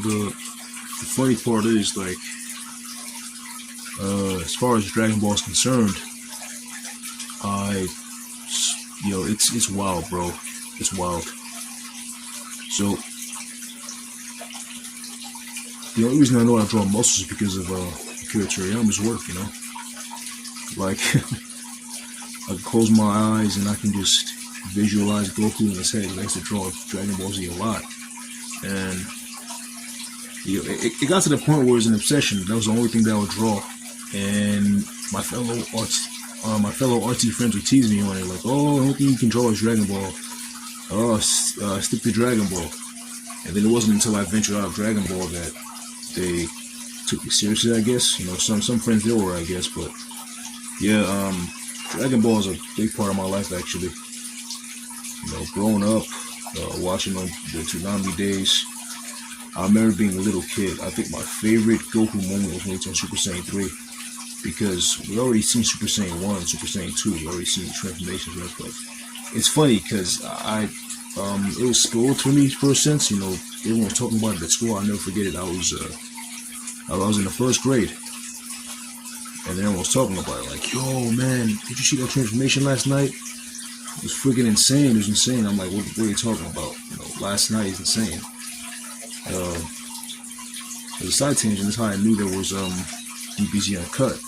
the funny part is, like, as far as Dragon Ball is concerned, I, it's wild, bro. It's wild. So, the only reason I know I draw muscles is because of Akira Toriyama's work, Like, I can close my eyes and I can just visualize Goku in his head. He likes to draw Dragon Ball Z a lot. And, it got to the point where it was an obsession. That was the only thing that I would draw. And my fellow artsy friends would tease me on it, like, oh, the only thing you can draw is Dragon Ball. Oh, stick to Dragon Ball. And then it wasn't until I ventured out of Dragon Ball that they took me seriously, I guess. Some friends they were, I guess, but yeah, Dragon Ball is a big part of my life, actually. Growing up, watching on the Toonami days, I remember being a little kid. I think my favorite Goku moment was when he turned Super Saiyan 3, because we already seen Super Saiyan 1 and Super Saiyan 2. We already seen the transformations, right? But it's funny because it was spoiled for me for a sense. Everyone was talking about it at school. I'll never forget it. I was in the first grade, and everyone was talking about it, like, yo, man, did you see that transformation last night? It was freaking insane. It was insane. I'm like, what are you talking about? Last night is insane. As a side tangent, that's how I knew there was DBZ Uncut.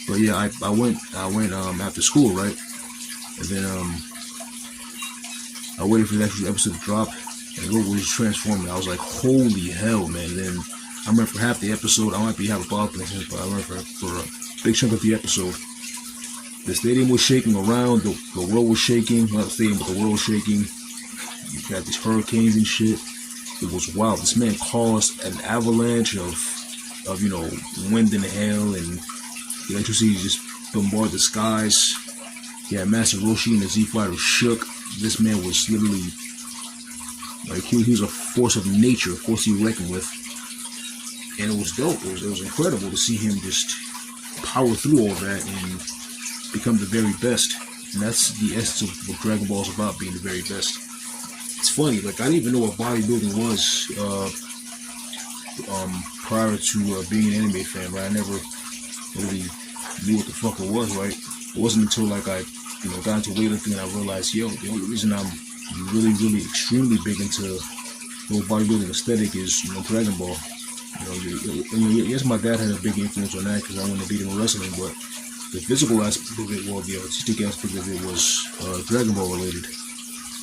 But yeah, I went after school, right? And then I waited for the actual episode to drop, and Goku was transforming. I was like, holy hell, man. And then I remember for half the episode, I might be having a ball things, but I remember for a big chunk of the episode, the stadium was shaking around, the world was shaking, not the stadium, but the world was shaking. You had these hurricanes and shit. It was wild. This man caused an avalanche of wind and hail, and the electricity just bombarded the skies. He had Master Roshi and the Z Fighter shook. This man was literally, like, he was a force of nature, a force to be reckoned with. And it was dope. It was incredible to see him just power through all that and become the very best. And that's the essence of what Dragon Ball is about, being the very best. It's funny, like, I didn't even know what bodybuilding was prior to being an anime fan, right? I never really knew what the fuck it was, right? It wasn't until, like, I got into weightlifting and I realized, the only reason I'm really, really extremely big into the bodybuilding aesthetic is, Dragon Ball. Yes, my dad had a big influence on that because I wanted to beat him in wrestling, but the physical aspect of it, the artistic aspect of it was Dragon Ball related.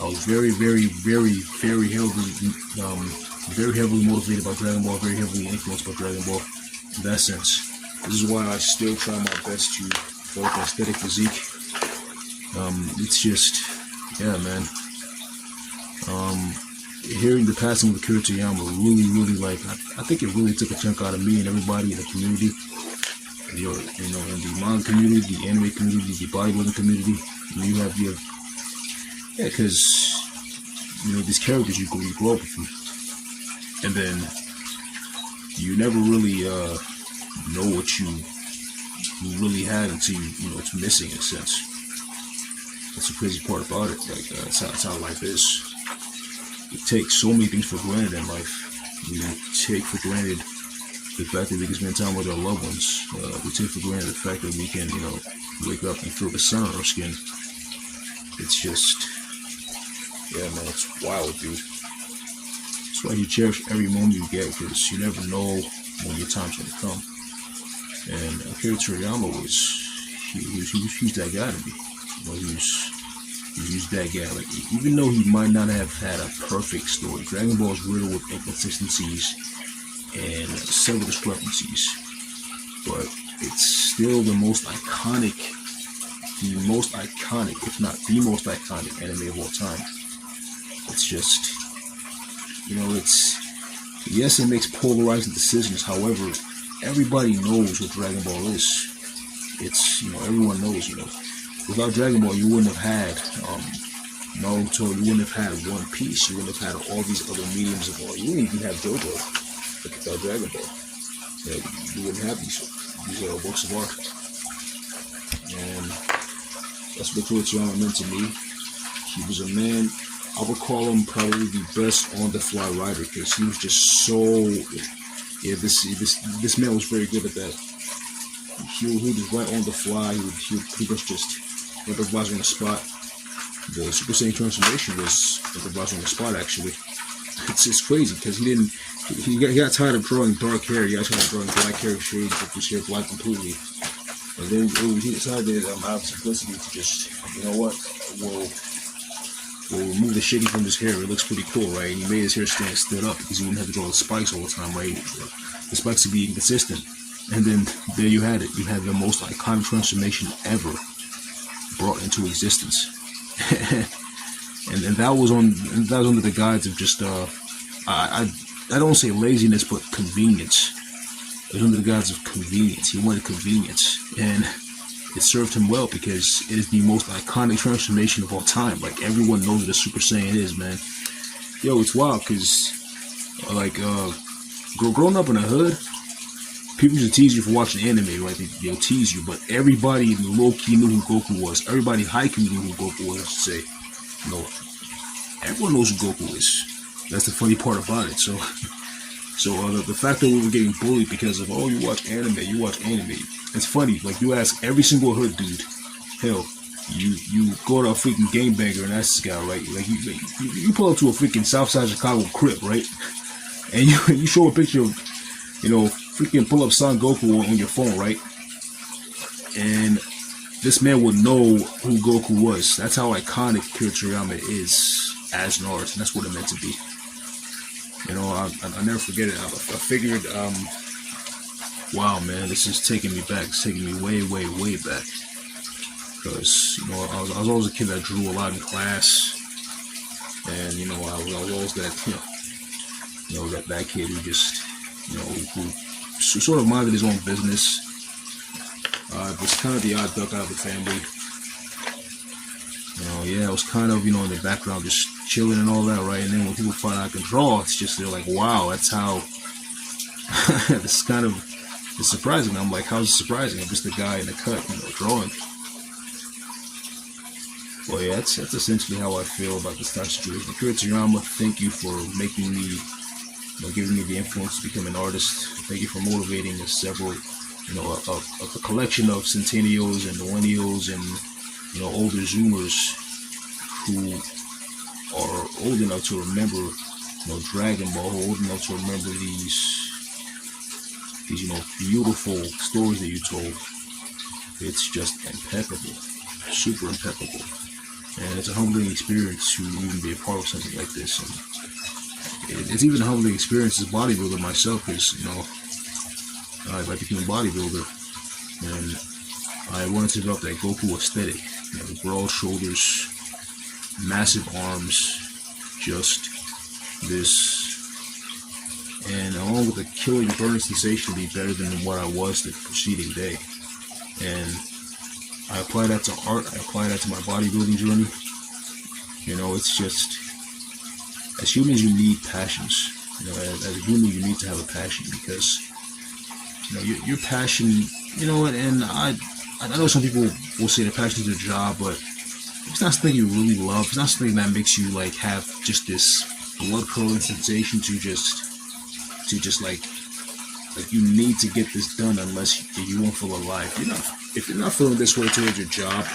I was very, very, very, very heavily motivated by Dragon Ball, very heavily influenced by Dragon Ball in that sense. This is why I still try my best to develop an aesthetic physique. It's just, yeah, man. Hearing the passing of Akira Toriyama really, really, I think it really took a chunk out of me and everybody in the community. In the manga community, the anime community, the bodybuilding community. Because, these characters you grow up with them. And then you never really know what you really had until it's missing in a sense. That's the crazy part about it. Like, that's how life is. We take so many things for granted in life. We take for granted the fact that we can spend time with our loved ones. We take for granted the fact that we can, wake up and feel the sun on our skin. It's just, yeah, man, it's wild, dude. That's why you cherish every moment you get, because you never know when your time's gonna come. And Akira Toriyama he was that guy to me. He was that guy. Like, even though he might not have had a perfect story, Dragon Ball is riddled with inconsistencies and several discrepancies, but it's still the most iconic, if not the most iconic anime of all time. It's just, yes, it makes polarizing decisions. However, everybody knows what Dragon Ball is. It's, everyone knows, Without Dragon Ball, you wouldn't have had Naruto, you wouldn't have had One Piece, you wouldn't have had all these other mediums of art. You wouldn't even have JoJo without Dragon Ball. You wouldn't have these works of art. And that's what Toriyama meant to me. He was a man I would call him probably the best on-the-fly writer because he was just so. Yeah, this man was very good at that. He would just write on the fly. He would pretty much just improvise on the spot. The Super Saiyan transformation was improvised on the spot. Actually, it's crazy because he got tired of drawing dark hair. He got tired of drawing black hair shades with his hair black completely. And then he decided out of simplicity to just, you know what, we'll remove the shading from his hair. It looks pretty cool, right? And he made his hair stood up because he wouldn't have to draw the spikes all the time, right? The spikes would be inconsistent. And then there you had it. You had the most iconic transformation ever brought into existence. and that was under the guise of just I don't say laziness, but convenience. It was under the guise of convenience. He wanted convenience, and it served him well because it is the most iconic transformation of all time. Like, everyone knows what a Super Saiyan is, man. Yo, it's wild because like growing up in the hood, people used to tease you for watching anime, right? They'll tease you, but everybody low-key knew who Goku was. Everybody high-key knew who Goku was, I should say. You know, everyone knows who Goku is. That's the funny part about it. So the fact that we were getting bullied because of, oh, you watch anime. It's funny. Like, you ask every single hood dude, hell, you go to a freaking gangbanger and ask this guy, right? Like, you pull up to a freaking Southside Chicago crib, right? And you show a picture of, you know, freaking pull up Son Goku on your phone, right? And this man would know who Goku was. That's how iconic Akira Toriyama is as an artist, and that's what it meant to be. You know, I never forget it. I figured, wow, man, this is taking me back. It's taking me way, way, way back. Because, you know, I was always a kid that drew a lot in class. And, you know, I was always that, that kid who just, you know, who sort of minded his own business. Was kind of the odd duck out of the family. You know, yeah, I was kind of, you know, in the background just chilling and all that, right? And then when people find out I can draw, it's just, they're like, wow, that's how, it's surprising. I'm like, how's it surprising? I'm just a guy in the cut, you know, drawing. Well, yeah, that's essentially how I feel about this type of situation. Akira Toriyama, thank you for making me, you know, giving me the influence to become an artist. Thank you for motivating several, you know, a collection of centennials and millennials and, you know, older Zoomers who are old enough to remember, you know, Dragon Ball, old enough to remember these, you know, beautiful stories that you told. It's just impeccable, super impeccable, and it's a humbling experience to even be a part of something like this. And it's even a humbling experience as a bodybuilder myself, because, you know, I became a bodybuilder, and I wanted to develop that Goku aesthetic. You know, the broad shoulders, massive arms, just this, and along with the killing burning sensation to be better than what I was the preceding day. And I apply that to art, I apply that to my bodybuilding journey. You know, it's just, as humans, you need passions. You know, as a human, you need to have a passion, because, you know, your passion, you know, and I know some people will say the passion is their job, but it's not something you really love. It's not something that makes you like have just this blood curdling sensation to just like you need to get this done unless you won't feel alive. If you're not feeling this way towards your job,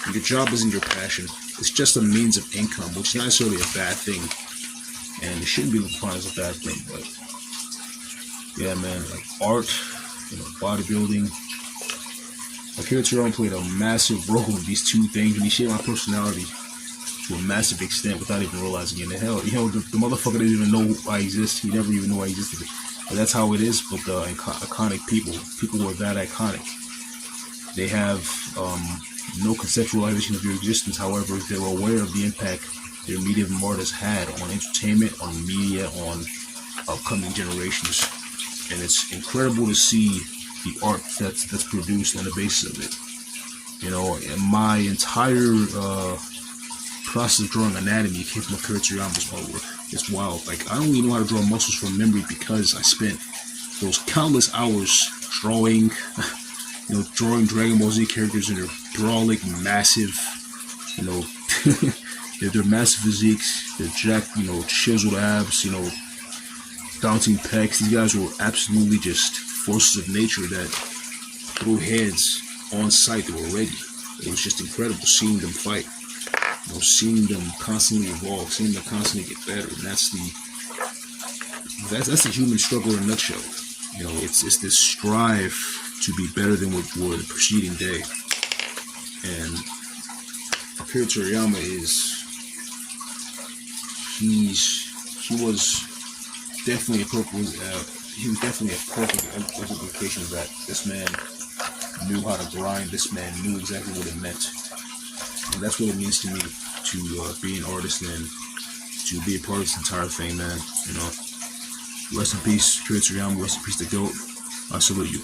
and your job isn't your passion, it's just a means of income, which is not necessarily a bad thing, and it shouldn't be looked upon as a bad thing. But yeah, man, like art, you know, bodybuilding. Akira Toriyama played a massive role in these two things, and he shaped my personality to a massive extent without even realizing it. And hell, you know, the motherfucker didn't even know I exist. He never even knew I existed. But that's how it is with the iconic people who are that iconic. They have no conceptualization of your existence. However, they're aware of the impact their medium art has had on entertainment, on media, on upcoming generations. And it's incredible to see the art that's produced on the basis of it. You know, and my entire process of drawing anatomy came from Akira Toriyama's artwork. It's wild. Like, I only know how to draw muscles from memory because I spent those countless hours drawing, you know, drawing Dragon Ball Z characters in their brawling, massive, you know, They're massive physiques. They're jacked, chiseled abs, daunting pecs. These guys were absolutely just forces of nature that threw heads on sight. They were ready. It was just incredible seeing them fight. Seeing them constantly evolve, seeing them constantly get better. And that's the human struggle in a nutshell. It's this strive to be better than what were the preceding day. And Akira Toriyama he was definitely a perfect exemplification of that. This man knew how to grind. This man knew exactly what it meant. And that's what it means to me to be an artist and to be a part of this entire thing, man. Rest in peace, Akira Toriyama. Rest in peace, the GOAT. I salute you.